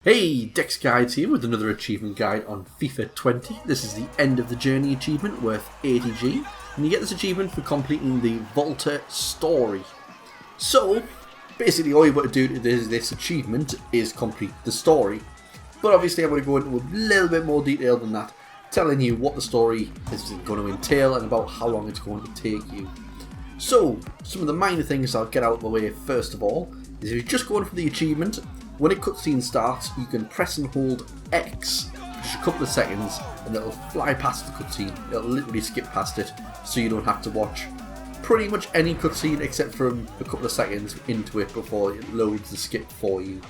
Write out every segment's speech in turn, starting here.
Hey, Dex Guides here with another achievement guide on FIFA 20. This is the end of the journey achievement worth 80G, and you get this achievement for completing the Volta story. So, basically all you've got to do to do this achievement is complete the story. But obviously I'm going to go into a little bit more detail than that, telling you what the story is going to entail and about how long it's going to take you. So, some of the minor things I'll get out of the way first of all, is if you're just going for the achievement, when a cutscene starts, you can press and hold X for just a couple of seconds and it'll fly past the cutscene. It'll literally skip past it, so you don't have to watch pretty much any cutscene except from a couple of seconds into it before it loads the skip for you.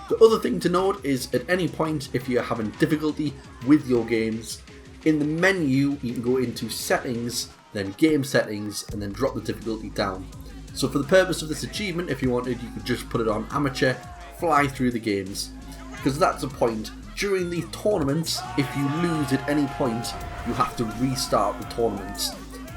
The other thing to note is at any point if you're having difficulty with your games, in the menu you can go into settings, then game settings, and then drop the difficulty down. So for the purpose of this achievement, if you wanted, you could just put it on amateur, fly through the games, because that's the point. During the tournaments, if you lose at any point, you have to restart the tournaments.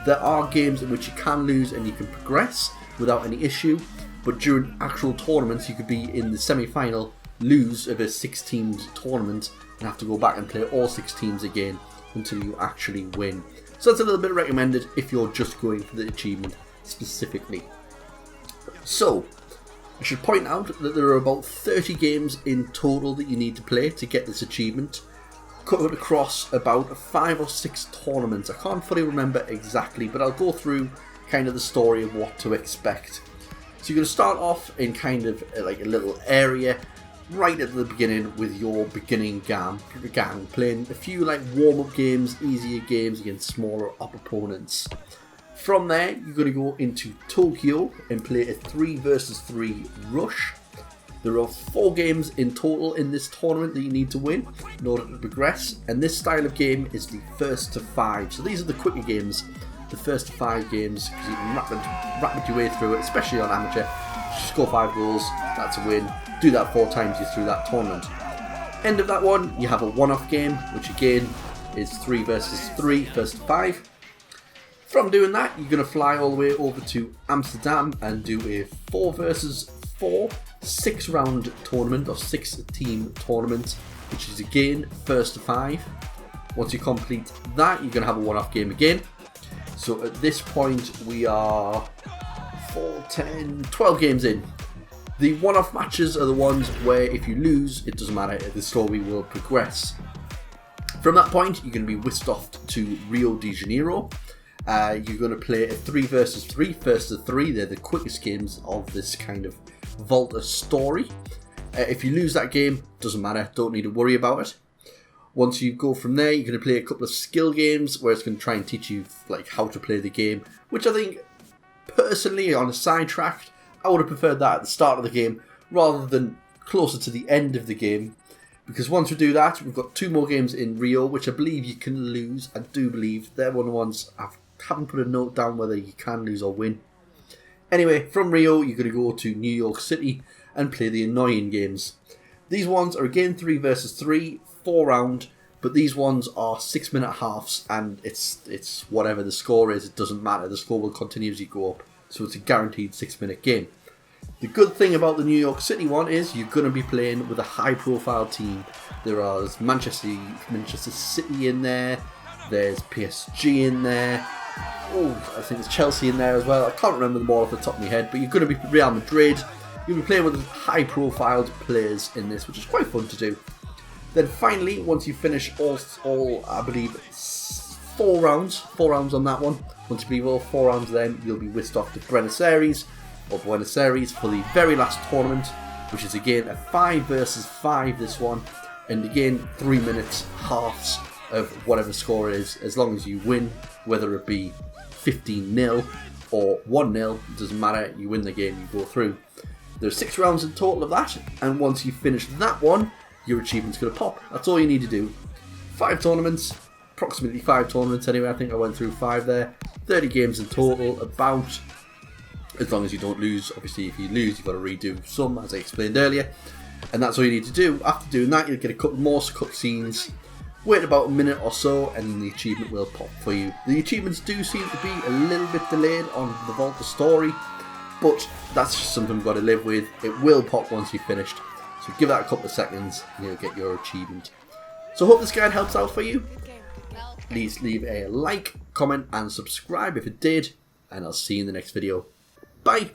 There are games in which you can lose and you can progress without any issue, but during actual tournaments you could be in the semi-final, lose of a 6 teams tournament and have to go back and play all 6 teams again until you actually win. So that's a little bit recommended if you're just going for the achievement specifically. So I should point out that there are about 30 games in total that you need to play to get this achievement, covered across about 5 or 6 tournaments. I can't fully remember exactly, but I'll go through kind of the story of what to expect. So you're going to start off in kind of like a little area right at the beginning with your beginning gang playing a few like warm-up games, easier games against smaller opponents. From there, you're going to go into Tokyo and play a 3 versus 3 rush. There are 4 games in total in this tournament that you need to win in order to progress, and this style of game is the first to 5. So these are the quicker games, the first to 5 games, because you can rapid your way through it, especially on amateur. Score 5 goals, that's a win. Do that 4 times, you're through that tournament. End of that one, you have a one-off game, which again is 3 versus 3, first to 5. From doing that, you're going to fly all the way over to Amsterdam and do a 4 versus 4 6-round tournament or 6-team tournament, which is again first to 5. Once you complete that, you're going to have a one-off game again. So at this point, we are 4, 10, 12 games in. The one-off matches are the ones where if you lose, it doesn't matter, the story will progress. From that point, you're going to be whisked off to Rio de Janeiro. You're going to play a 3 versus 3, first to 3. They're the quickest games of this kind of Volta story. If you lose that game, doesn't matter, don't need to worry about it. Once you go from there, you're going to play a couple of skill games where it's going to try and teach you like how to play the game, which I think, personally, on a sidetrack, I would have preferred that at the start of the game rather than closer to the end of the game. Because once we do that, we've got 2 more games in Rio, which I believe you can lose. I do believe they're one of the ones I haven't put a note down whether you can lose or win. Anyway, from Rio, you're going to go to New York City and play the annoying games. These ones are again 3 versus 3, 4 round, but these ones are 6-minute halves, and it's whatever the score is, it doesn't matter. The score will continue as you go up, so it's a guaranteed 6-minute game. The good thing about the New York City one is you're going to be playing with a high-profile team. There are Manchester City in there, there's PSG in there, I think there's Chelsea in there as well. I can't remember them all off the top of my head, but you're going to be Real Madrid. You'll be playing with high-profiled players in this, which is quite fun to do. Then finally, once you finish all I believe, 4 rounds on that one. Once you leave all 4 rounds, then you'll be whisked off to Buenos Aires for the very last tournament, which is again a 5 versus 5 this one, and again 3 minutes halves of whatever score is, as long as you win, whether it be 15-0 or 1-0, it doesn't matter, you win the game, you go through. There's 6 rounds in total of that, and once you finish that one, your achievement's going to pop. That's all you need to do. 5 tournaments, approximately 5 tournaments anyway, I think I went through 5 there. 30 games in total, about, as long as you don't lose. Obviously if you lose, you've got to redo some, as I explained earlier, and that's all you need to do. After doing that, you'll get a couple more cutscenes, wait about a minute or so, and the achievement will pop for you. The achievements do seem to be a little bit delayed on the Volta story, but that's just something we've got to live with. It will pop once you've finished. So give that a couple of seconds and you'll get your achievement. So hope this guide helps out for you. Please leave a like, comment and subscribe if it did, and I'll see you in the next video. Bye!